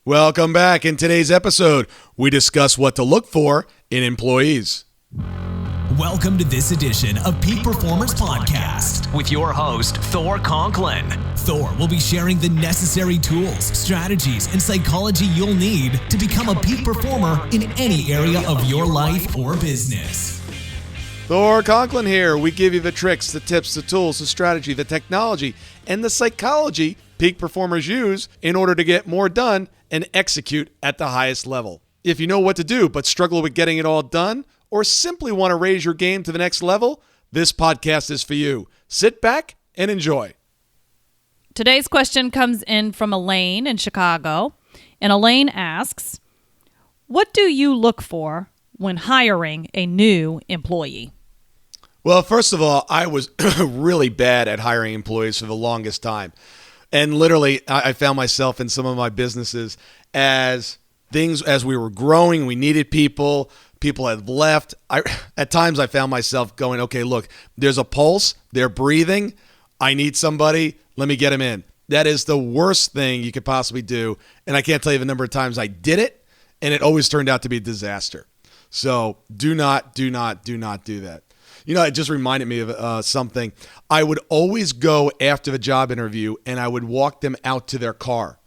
Welcome back. In today's episode, we discuss what to look for in employees. Welcome to this edition of Peak Performance Podcast with your host, Thor Conklin. Thor will be sharing the necessary tools, strategies, and psychology you'll need to become a peak performer in any area of your life or business. Thor Conklin here. We give you the tricks, the tips, the tools, the strategy, the technology, and the psychology peak performers use in order to get more done and execute at the highest level. If you know what to do but struggle with getting it all done, or simply want to raise your game to the next level, this podcast is for you. Sit back and enjoy. Today's question comes in from Elaine in Chicago, and Elaine asks, what do you look for when hiring a new employee? Well, first of all, I was really bad at hiring employees for the longest time. And literally, I found myself in some of my businesses as we were growing, we needed people had left. At times I found myself going, okay, look, there's a pulse, they're breathing, I need somebody, let me get them in. That is the worst thing you could possibly do. And I can't tell you the number of times I did it, and it always turned out to be a disaster. So do not do that. You know, it just reminded me of something. I would always go after the job interview and I would walk them out to their car.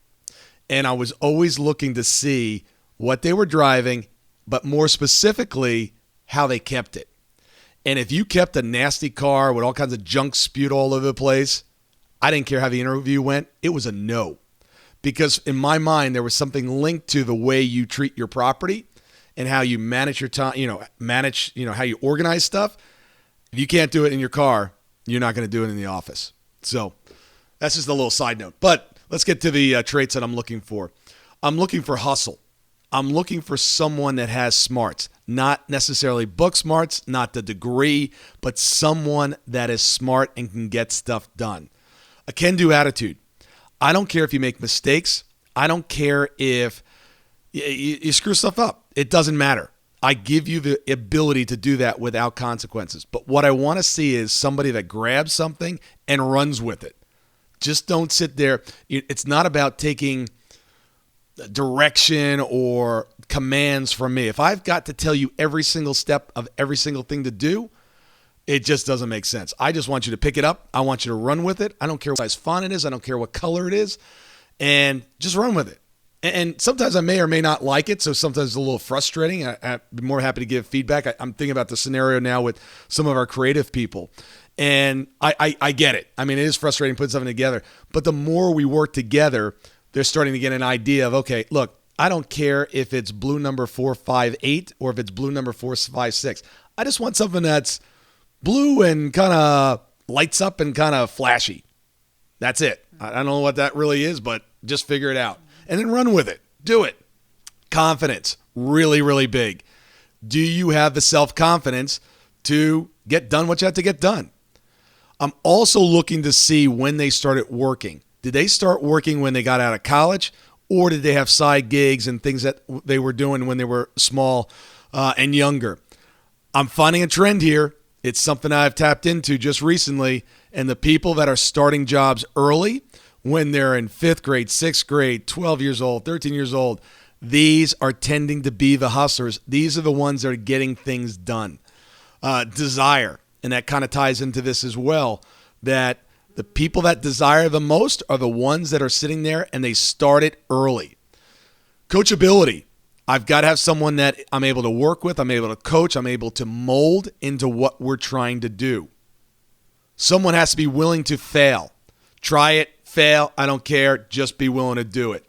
And I was always looking to see what they were driving, but more specifically, how they kept it. And if you kept a nasty car with all kinds of junk spewed all over the place, I didn't care how the interview went. It was a no. Because in my mind, there was something linked to the way you treat your property and how you manage your time, how you organize stuff. If you can't do it in your car, you're not going to do it in the office. So that's just a little side note. But let's get to the traits that I'm looking for. I'm looking for hustle. I'm looking for someone that has smarts, not necessarily book smarts, not the degree, but someone that is smart and can get stuff done. A can-do attitude. I don't care if you make mistakes. I don't care if you screw stuff up. It doesn't matter. I give you the ability to do that without consequences. But what I want to see is somebody that grabs something and runs with it. Just don't sit there. It's not about taking direction or commands from me. If I've got to tell you every single step of every single thing to do, it just doesn't make sense. I just want you to pick it up. I want you to run with it. I don't care what size font it is. I don't care what color it is. And just run with it. And sometimes I may or may not like it, so sometimes it's a little frustrating. I'd be more happy to give feedback. I'm thinking about the scenario now with some of our creative people. And I get it. I mean, it is frustrating putting something together. But the more we work together, they're starting to get an idea of, okay, look, I don't care if it's blue number 458 or if it's blue number 456. I just want something that's blue and kind of lights up and kind of flashy. That's it. I don't know what that really is, but just figure it out. And then run with it. Do it. Confidence. Really, really big. Do you have the self-confidence to get done what you have to get done? I'm also looking to see when they started working. Did they start working when they got out of college, or did they have side gigs and things that they were doing when they were small and younger? I'm finding a trend here. It's something I've tapped into just recently, and the people that are starting jobs early, when they're in 5th grade, 6th grade, 12 years old, 13 years old, these are tending to be the hustlers. These are the ones that are getting things done. Desire, and that kind of ties into this as well, that the people that desire the most are the ones that are sitting there and they start it early. Coachability. I've got to have someone that I'm able to work with, I'm able to coach, I'm able to mold into what we're trying to do. Someone has to be willing to fail. Try it, fail, I don't care, just be willing to do it.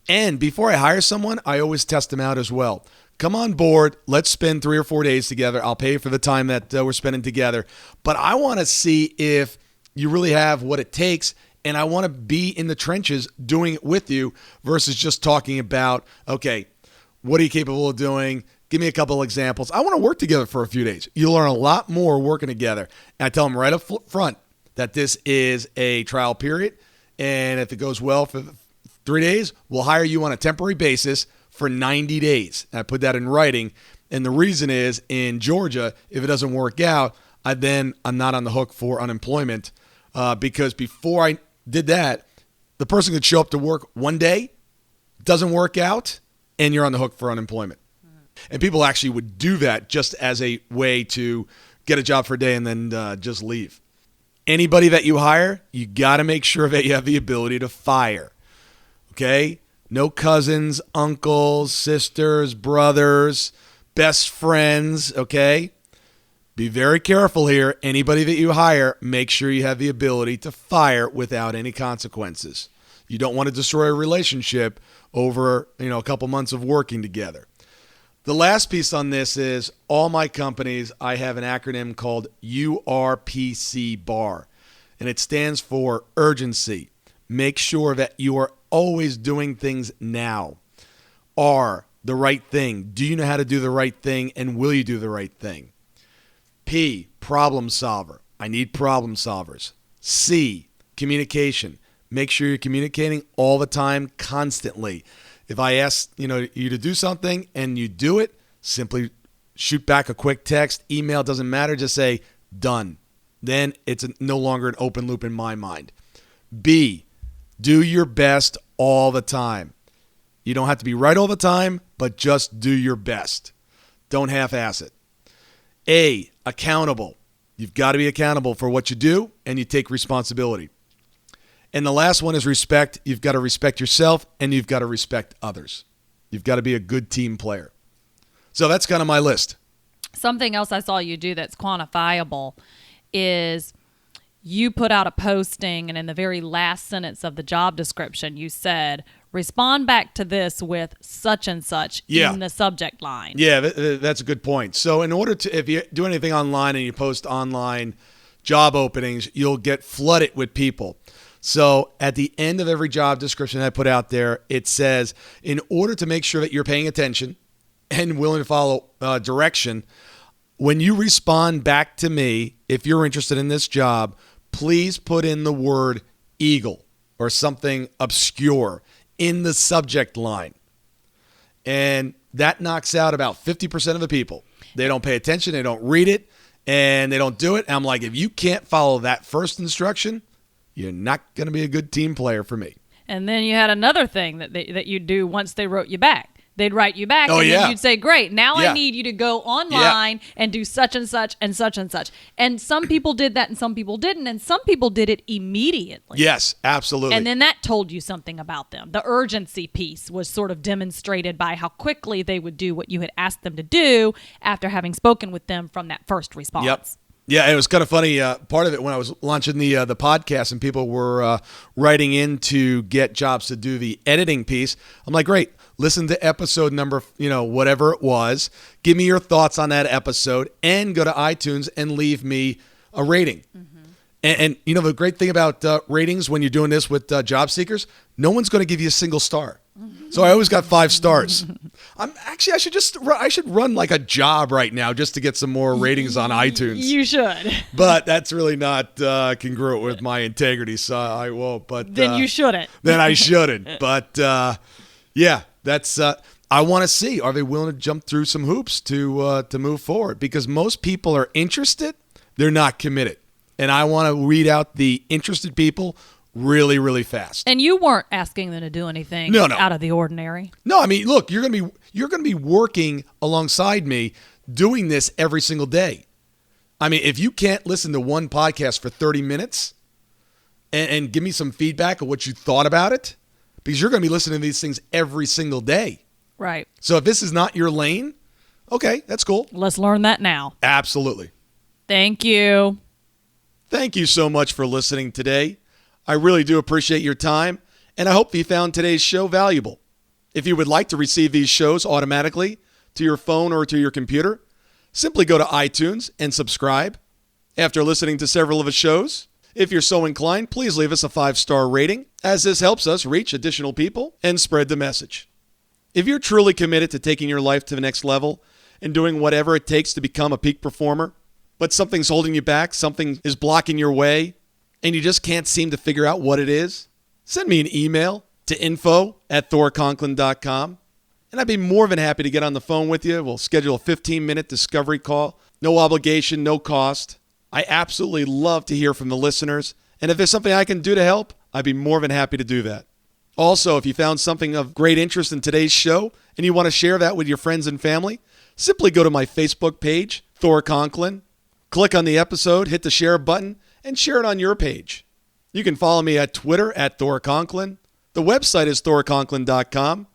And before I hire someone, I always test them out as well. Come on board, let's spend 3 or 4 days together. I'll pay for the time that we're spending together. But I want to see if you really have what it takes, and I want to be in the trenches doing it with you versus just talking about, okay, what are you capable of doing? Give me a couple of examples. I want to work together for a few days. You'll learn a lot more working together. And I tell them right up front that this is a trial period, and if it goes well for 3 days, we'll hire you on a temporary basis for 90 days. And I put that in writing, and the reason is in Georgia, if it doesn't work out, I'm not on the hook for unemployment because before I did that, the person could show up to work one day doesn't work out, and you're on the hook for unemployment. And people actually would do that just as a way to get a job for a day and then just leave. Anybody that you hire, you got to make sure that you have the ability to fire. Okay? No cousins, uncles, sisters, brothers, best friends, okay? Be very careful here. Anybody that you hire, make sure you have the ability to fire without any consequences. You don't want to destroy a relationship over, a couple months of working together. The last piece on this is all my companies, I have an acronym called URPC BAR, and it stands for urgency. Make sure that you are always doing things now. R, the right thing. Do you know how to do the right thing, and will you do the right thing? P, problem solver. I need problem solvers. C, communication. Make sure you're communicating all the time, constantly. If I ask you to do something and you do it, simply shoot back a quick text, email, doesn't matter, just say done. Then it's no longer an open loop in my mind. B, do your best all the time. You don't have to be right all the time, but just do your best. Don't half-ass it. A, accountable. You've got to be accountable for what you do, and you take responsibility. And the last one is respect. You've got to respect yourself, and you've got to respect others. You've got to be a good team player. So that's kind of my list. Something else I saw you do that's quantifiable is you put out a posting, and in the very last sentence of the job description, you said, respond back to this with such and such in the subject line. Yeah, that's a good point. So in order to, if you do anything online and you post online job openings, you'll get flooded with people. So at the end of every job description I put out there, it says, in order to make sure that you're paying attention and willing to follow direction, when you respond back to me, if you're interested in this job, please put in the word eagle or something obscure in the subject line. And that knocks out about 50% of the people. They don't pay attention, they don't read it, and they don't do it. And I'm like, if you can't follow that first instruction, you're not going to be a good team player for me. And then you had another thing that you'd do once they wrote you back. They'd write you back, and then you'd say, great, now I need you to go online and do such and such and such and such. And some people did that and some people didn't, and some people did it immediately. Yes, absolutely. And then that told you something about them. The urgency piece was sort of demonstrated by how quickly they would do what you had asked them to do after having spoken with them from that first response. Yep. Yeah, it was kind of funny. Part of it when I was launching the podcast and people were writing in to get jobs to do the editing piece, I'm like, great. Listen to episode number, whatever it was. Give me your thoughts on that episode and go to iTunes and leave me a rating. Mm-hmm. And the great thing about ratings when you're doing this with job seekers, no one's going to give you a single star. Mm-hmm. So I always got 5 stars. I should run like a job right now just to get some more ratings on iTunes. You should. But that's really not congruent with my integrity, so I won't. But then you shouldn't. Then I shouldn't. But yeah. That's I want to see, are they willing to jump through some hoops to move forward? Because most people are interested, they're not committed. And I want to weed out the interested people really, really fast. And you weren't asking them to do anything out of the ordinary. No, I mean, look, you're going to be working alongside me doing this every single day. I mean, if you can't listen to one podcast for 30 minutes and give me some feedback of what you thought about it, because you're going to be listening to these things every single day. Right. So if this is not your lane, okay, that's cool. Let's learn that now. Absolutely. Thank you. Thank you so much for listening today. I really do appreciate your time, and I hope you found today's show valuable. If you would like to receive these shows automatically to your phone or to your computer, simply go to iTunes and subscribe. After listening to several of the shows, if you're so inclined, please leave us a 5-star rating, as this helps us reach additional people and spread the message. If you're truly committed to taking your life to the next level and doing whatever it takes to become a peak performer, but something's holding you back, something is blocking your way, and you just can't seem to figure out what it is, send me an email to info@thorconklin.com, and I'd be more than happy to get on the phone with you. We'll schedule a 15-minute discovery call. No obligation, no cost. I absolutely love to hear from the listeners, and if there's something I can do to help, I'd be more than happy to do that. Also, if you found something of great interest in today's show and you want to share that with your friends and family, simply go to my Facebook page, Thor Conklin, click on the episode, hit the share button, and share it on your page. You can follow me at Twitter at Thor Conklin. The website is thorconklin.com.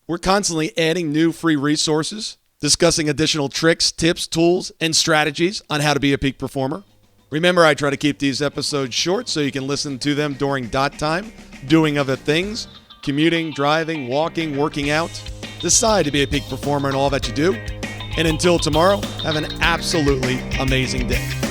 We're constantly adding new free resources, discussing additional tricks, tips, tools, and strategies on how to be a peak performer. Remember, I try to keep these episodes short so you can listen to them during dot time, doing other things, commuting, driving, walking, working out. Decide to be a peak performer in all that you do. And until tomorrow, have an absolutely amazing day.